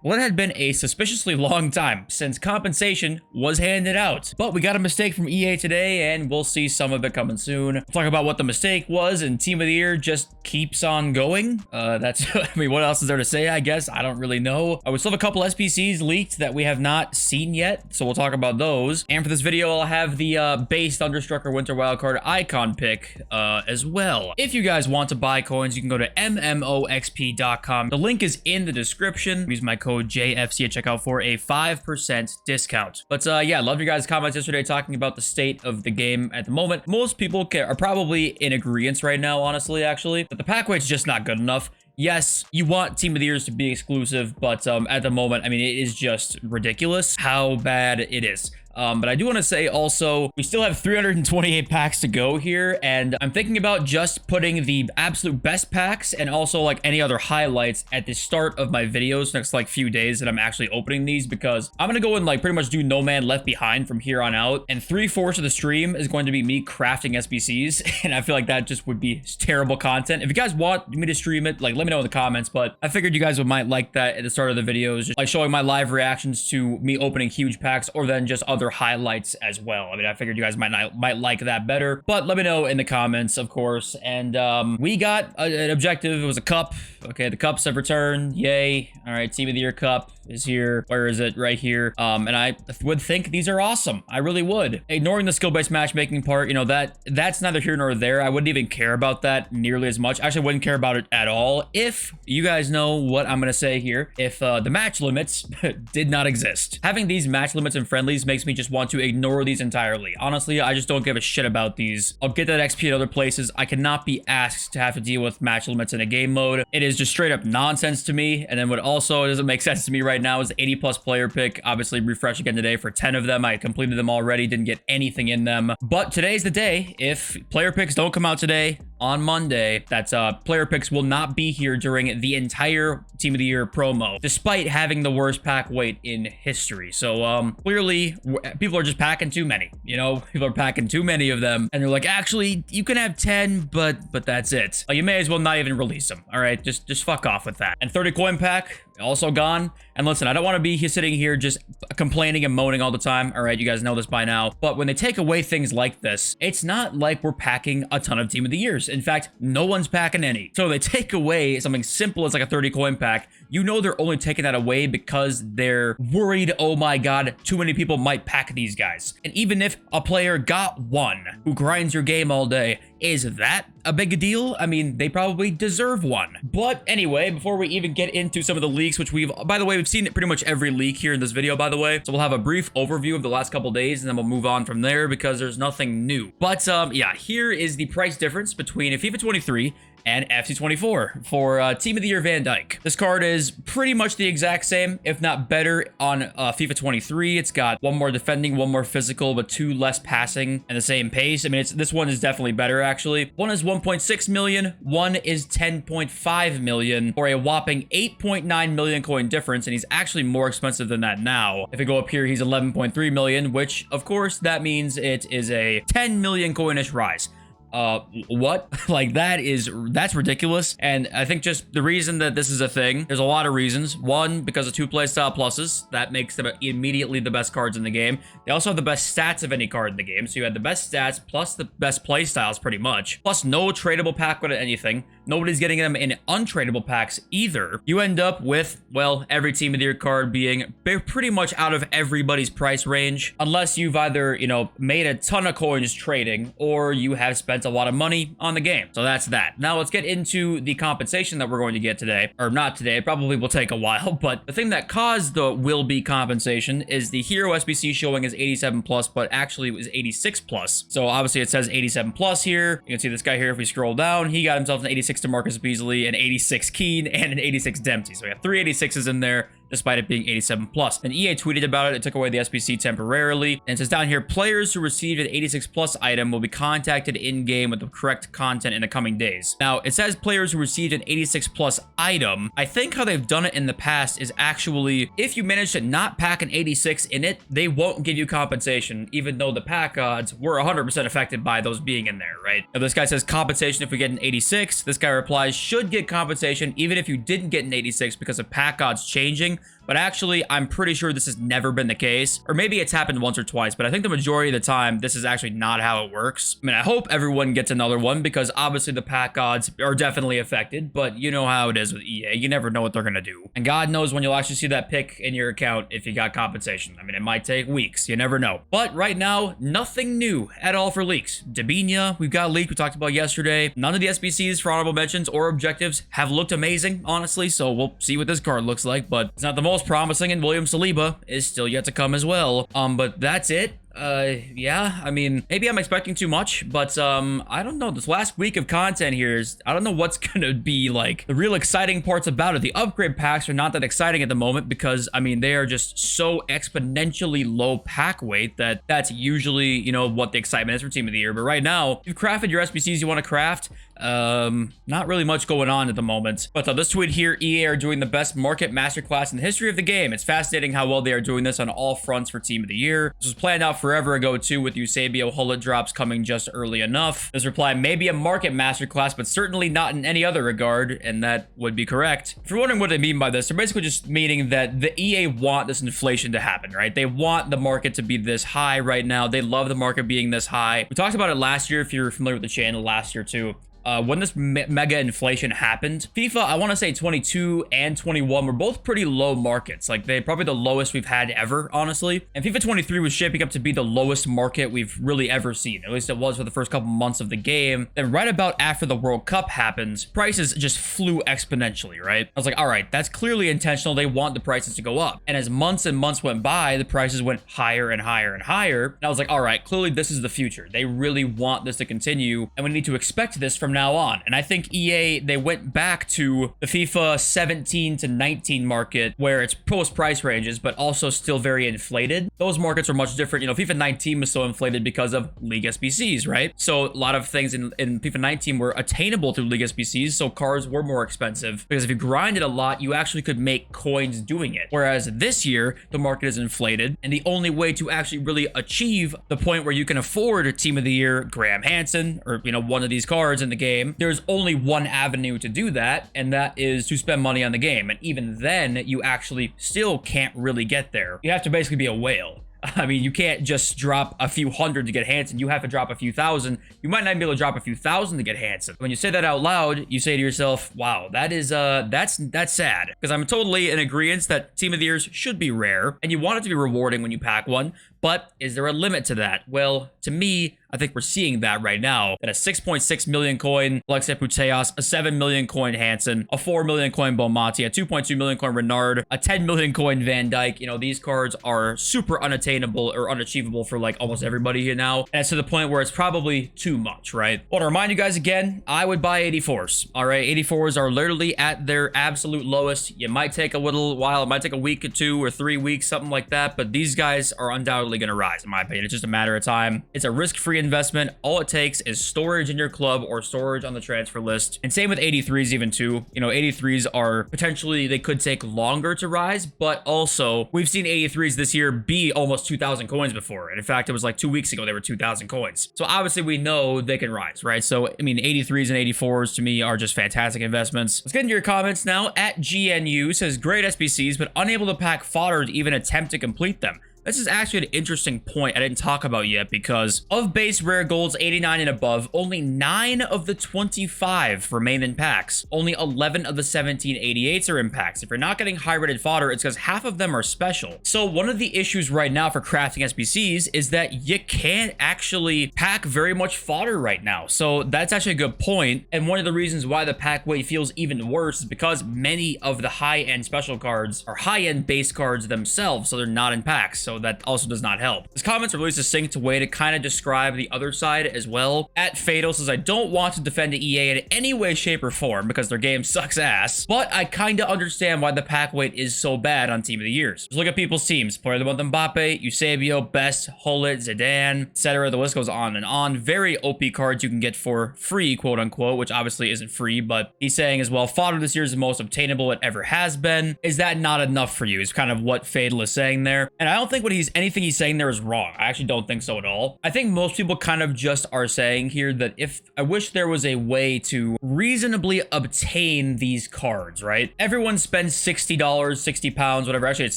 Well, it had been a suspiciously long time since compensation was handed out. But we got a mistake from EA today, and we'll see some of it coming soon. We'll talk about what the mistake was, and Team of the Year just keeps on going. That's, I mean, what else is there to say, I guess? I don't really know. We still have a couple SBCs leaked that we have not seen yet, so we'll talk about those. And for this video, I'll have the base Thunderstrucker Winter Wildcard icon pick as well. If you guys want to buy coins, you can go to MMOXP.com. The link is in the description. Use my code JFC at checkout for a 5% discount. But yeah, love your guys' comments yesterday talking about the state of the game at the moment. Most people are probably in agreement right now, honestly, actually, that the pack weight's just not good enough. Yes, you want Team of the Years to be exclusive, but at the moment, I mean, it is just ridiculous how bad it is. But I do want to say also, we still have 328 packs to go here, and I'm thinking about just putting the absolute best packs and also like any other highlights at the start of my videos next like few days that I'm actually opening these, because I'm gonna go and like pretty much do No Man Left Behind from here on out, and 3/4 of the stream is going to be me crafting SBCs, and I feel like that just would be terrible content. If you guys want me to stream it, like let me know in the comments, but I figured you guys might like that at the start of the videos, just like showing my live reactions to me opening huge packs, or then just other highlights as well. I mean, I figured you guys might like that better, but let me know in the comments, of course. And we got an objective. It was a cup. Okay, the cups have returned. Yay. All right, Team of the Year cup is here. Where is it? Right here. And I would think these are awesome. I really would. Ignoring the skill-based matchmaking part, you know, that's neither here nor there. I wouldn't even care about that nearly as much. Actually, I wouldn't care about it at all if you guys know what I'm gonna say here. If the match limits did not exist. Having these match limits and friendlies makes me just want to ignore these entirely. Honestly, I just don't give a shit about these. I'll get that XP at other places. I cannot be asked to have to deal with match limits in a game mode. It is just straight up nonsense to me. And then what also doesn't make sense to me right now is the 80+ player pick. Obviously, refresh again today for 10 of them. I completed them already, didn't get anything in them. But today's the day. If player picks don't come out today, on Monday, that's player picks will not be here during the entire Team of the Year promo, despite having the worst pack weight in history. So clearly people are just packing too many, you know, people are packing too many of them, and they're like, actually you can have 10, but that's it. You may as well not even release them. All right, just fuck off with that. And 30 coin pack also gone. And listen, I don't want to be sitting here just complaining and moaning all the time. All right, you guys know this by now. But when they take away things like this, it's not like we're packing a ton of Team of the Years. In fact, no one's packing any. So they take away something simple as like a 30 coin pack. You know they're only taking that away because they're worried, oh my god, too many people might pack these guys. And even if a player got one who grinds your game all day, is that a big deal? I mean, they probably deserve one. But anyway, before we even get into some of the leaks, which by the way, we've seen pretty much every leak here in this video, by the way. So we'll have a brief overview of the last couple days, and then we'll move on from there because there's nothing new. But yeah, here is the price difference between a FIFA 23 and FC 24 for Team of the Year Van Dijk. This card is pretty much the exact same, if not better, on FIFA 23. It's got one more defending, one more physical, but 2 less passing and the same pace. I mean, this one is definitely better, actually. One is 1.6 million, one is 10.5 million, for a whopping 8.9 million coin difference, and he's actually more expensive than that now. If we go up here, he's 11.3 million, which, of course, that means it is a 10 million coinish rise. What? Like, that's ridiculous. And I think just the reason that this is a thing, there's a lot of reasons. One, because of 2 playstyle pluses, that makes them immediately the best cards in the game. They also have the best stats of any card in the game, so you have the best stats plus the best playstyles pretty much, plus no tradable pack with anything. Nobody's getting them in untradable packs either. You end up with, well, every Team of the Year card being pretty much out of everybody's price range, unless you've either, you know, made a ton of coins trading, or you have spent a lot of money on the game. So that's that. Now let's get into the compensation that we're going to get today, or not today. It probably will take a while, but the thing that caused the will be compensation is the hero SBC showing as 87+, but actually it was 86+. So obviously it says 87+ here. You can see this guy here. If we scroll down, he got himself an 86 to Marcus Beasley, an 86 Keane, and an 86 Dempsey. So we have 3 86s in there, despite it being 87+. And EA tweeted about it. It took away the SBC temporarily. And it says down here, players who received an 86+ item will be contacted in-game with the correct content in the coming days. Now, it says players who received an 86+ item. I think how they've done it in the past is actually, if you manage to not pack an 86 in it, they won't give you compensation, even though the pack odds were 100% affected by those being in there, right? Now, this guy says compensation if we get an 86. This guy replies, should get compensation even if you didn't get an 86 because of pack odds changing. but actually, I'm pretty sure this has never been the case, or maybe it's happened once or twice, but I think the majority of the time, this is actually not how it works. I mean, I hope everyone gets another one because obviously the pack odds are definitely affected, but you know how it is with EA. You never know what they're going to do. And God knows when you'll actually see that pick in your account if you got compensation. I mean, it might take weeks. You never know. But right now, nothing new at all for leaks. Dabinia, we've got leaked. We talked about yesterday. None of the SBCs for honorable mentions or objectives have looked amazing, honestly, so we'll see what this card looks like, but it's not the most promising, and William Saliba is still yet to come as well. But that's it. Yeah, I mean, maybe I'm expecting too much, but, I don't know. This last week of content here is, I don't know what's gonna be, like, the real exciting parts about it. The upgrade packs are not that exciting at the moment because, I mean, they are just so exponentially low pack weight that that's usually, you know, what the excitement is for Team of the Year. But right now, you've crafted your SBCs you want to craft. Not really much going on at the moment. But this tweet here, EA are doing the best market masterclass in the history of the game. It's fascinating how well they are doing this on all fronts for Team of the Year. This was planned out forever ago too, with Eusebio Hullet drops coming just early enough. This reply may be a market masterclass, but certainly not in any other regard, and that would be correct. If you're wondering what they mean by this, they're basically just meaning that the EA want this inflation to happen, right? They want the market to be this high right now. They love the market being this high. We talked about it last year, if you're familiar with the channel, last year too. When this mega inflation happened, FIFA, I want to say 22 and 21 were both pretty low markets. Like, they probably the lowest we've had ever, honestly. And FIFA 23 was shaping up to be the lowest market we've really ever seen. At least it was for the first couple months of the game. Then right about after the World Cup happens, prices just flew exponentially, right? I was like, all right, that's clearly intentional. They want the prices to go up. And as months and months went by, the prices went higher and higher and higher. And I was like, all right, clearly this is the future. They really want this to continue, and we need to expect this from now on. And I think EA, they went back to the FIFA 17 to 19 market where it's post price ranges, but also still very inflated. Those markets are much different. You know, FIFA 19 was so inflated because of League SBCs, right? So a lot of things in FIFA 19 were attainable through League SBCs, so cards were more expensive because if you grinded a lot, you actually could make coins doing it. Whereas this year, the market is inflated, and the only way to actually really achieve the point where you can afford a Team of the Year, Graham Hansen, or, you know, one of these cards in the game, there's only one avenue to do that, and that is to spend money on the game. And even then, you actually still can't really get there. You have to basically be a whale. I mean, you can't just drop a few hundred to get Hansen. You have to drop a few thousand. You might not be able to drop a few thousand to get Hansen. When you say that out loud, you say to yourself, wow, that is, that's sad. Because I'm totally in agreement that Team of the Years should be rare, and you want it to be rewarding when you pack one. But is there a limit to that? Well, to me, I think we're seeing that right now. That a 6.6 million coin Alexei Putellas, a 7 million coin Hansen, a 4 million coin Beaumonti, a 2.2 million coin Renard, a 10 million coin Van Dijk. You know, these cards are super unattainable or unachievable for like almost everybody here now. And it's to the point where it's probably too much, right? Well, to remind you guys again, I would buy 84s. All right, 84s are literally at their absolute lowest. You might take a little while. It might take a week or 2 or 3 weeks, something like that. But these guys are undoubtedly going to rise, in my opinion. It's just a matter of time. It's a risk-free investment. All it takes is storage in your club or storage on the transfer list. And same with 83s even too. You know, 83s are potentially, they could take longer to rise, but also we've seen 83s this year be almost 2,000 coins before. And in fact, it was like 2 weeks ago, they were 2,000 coins. So obviously we know they can rise, right? So, I mean, 83s and 84s to me are just fantastic investments. Let's get into your comments now. At GNU says, great SBCs, but unable to pack fodder to even attempt to complete them. This is actually an interesting point I didn't talk about yet because of base rare golds 89 and above, only 9 of the 25 remain in packs. Only 11 of the 1788s are in packs. If you're not getting high rated fodder, it's because half of them are special. So one of the issues right now for crafting SBCs is that you can't actually pack very much fodder right now. So that's actually a good point. And one of the reasons why the pack weight feels even worse is because many of the high-end special cards are high-end base cards themselves, so they're not in packs. So that also does not help. This comment's a really succinct way to kind of describe the other side as well. At Fatal says, I don't want to defend EA in any way, shape, or form because their game sucks ass, but I kind of understand why the pack weight is so bad on Team of the Years. Just look at people's teams. Player of the Month Mbappe, Eusebio, Best, Hullet, Zidane, etc. The list goes on and on. Very OP cards you can get for free, quote unquote, which obviously isn't free, but he's saying as well, fodder this year is the most obtainable it ever has been. Is that not enough for you? Is kind of what Fatal is saying there. And I don't think anything he's saying there is wrong. I actually don't think so at all. I think most people kind of just are saying here that if I wish there was a way to reasonably obtain these cards, right? Everyone spends $60, 60 pounds, whatever. Actually, it's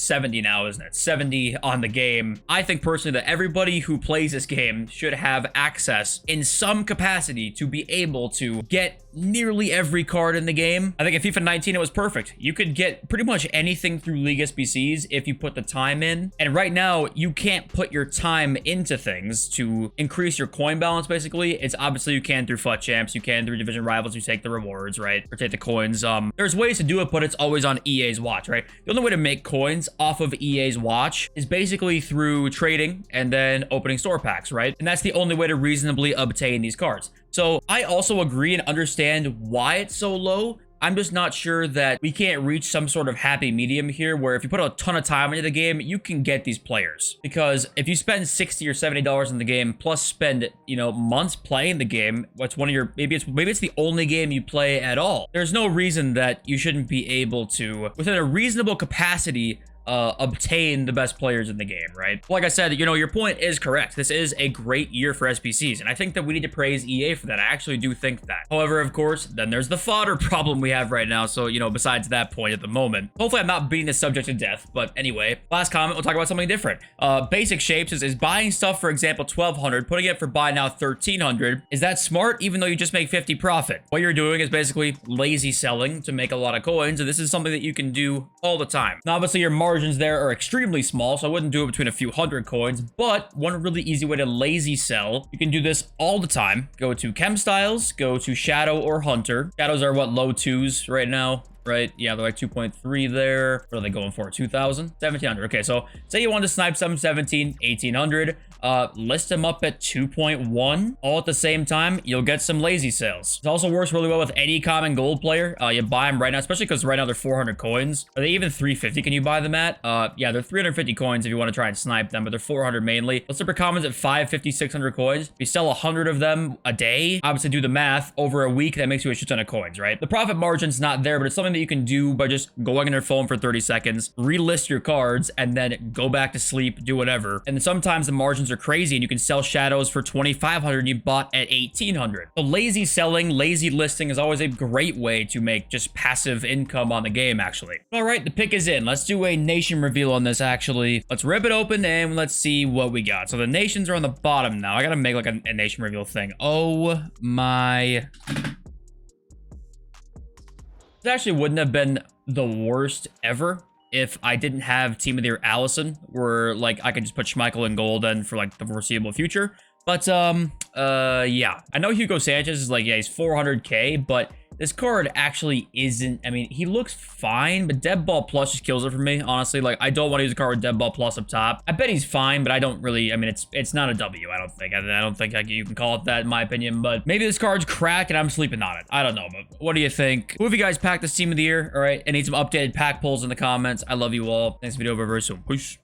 70 now, isn't it? 70 on the game. I think personally that everybody who plays this game should have access in some capacity to be able to get nearly every card in the game. I think in FIFA 19 it was perfect. You could get pretty much anything through League SBCs if you put the time in. And right now you can't put your time into things to increase your coin balance. Basically, it's obviously you can through FUT champs, you can through division rivals, you take the rewards, right, or take the coins. There's ways to do it, but it's always on EA's watch, right? The only way to make coins off of EA's watch is basically through trading and then opening store packs, right? And that's the only way to reasonably obtain these cards. So I also agree and understand why it's so low. I'm just not sure that we can't reach some sort of happy medium here where if you put a ton of time into the game, you can get these players. Because if you spend $60 or $70 in the game, plus spend, you know, months playing the game, what's one of your, maybe it's the only game you play at all. There's no reason that you shouldn't be able to, within a reasonable capacity, obtain the best players in the game, right? Like I said, you know, your point is correct. This is a great year for SBCs, and I think that we need to praise EA for that. I actually do think that. However, of course, then there's the fodder problem we have right now. So, you know, besides that point at the moment, hopefully I'm not beating this subject to death. But anyway, last comment, we'll talk about something different. Basic Shapes is buying stuff, for example, 1,200, putting it for buy now 1,300. Is that smart, even though you just make 50 profit? What you're doing is basically lazy selling to make a lot of coins, and this is something that you can do all the time. Now, obviously, your margins there are extremely small, so I wouldn't do it between a few hundred coins, but one really easy way to lazy sell, you can do this all the time. Go to Chem Styles, go to Shadow or Hunter. Shadows are what, low 2s right now? Right? Yeah, they're like 2.3 there. What are they going for? 2,000? 1,700. Okay, so say you want to snipe some 17, 1,800. List them up at 2.1 all at the same time. You'll get some lazy sales. It also works really well with any common gold player. You buy them right now, especially because right now they're 400 coins. Are they even 350? Can you buy them at? Yeah, they're 350 coins if you want to try and snipe them, but they're 400 mainly. Let's super commons at 550, 600 coins. If you sell 100 of them a day, obviously do the math, over a week, that makes you a shit ton of coins, right? The profit margin's not there, but it's something that you can do by just going on your phone for 30 seconds, relist your cards, and then go back to sleep, do whatever. And sometimes the margins are crazy and you can sell shadows for 2,500 and you bought at 1,800. So lazy selling, lazy listing is always a great way to make just passive income on the game, actually. All right, the pick is in. Let's do a nation reveal on this, actually. Let's rip it open and let's see what we got. So the nations are on the bottom now. I gotta make like a nation reveal thing. Oh my... This actually wouldn't have been the worst ever if I didn't have Team of the Year Allison, where like I could just put Schmeichel in goal then for like the foreseeable future. But yeah, I know Hugo Sanchez is like, yeah, he's 400k, but this card actually isn't. I mean, he looks fine, but Dead Ball Plus just kills it for me, honestly. Like, I don't want to use a card with Dead Ball Plus up top. I bet he's fine, but I don't really. I mean, it's not a W. I don't think. I don't think you can call it that in my opinion. But maybe this card's crack and I'm sleeping on it. I don't know. But what do you think? Who have you guys packed this Team of the Year? All right, I need some updated pack polls in the comments. I love you all. Next video over very soon. Peace.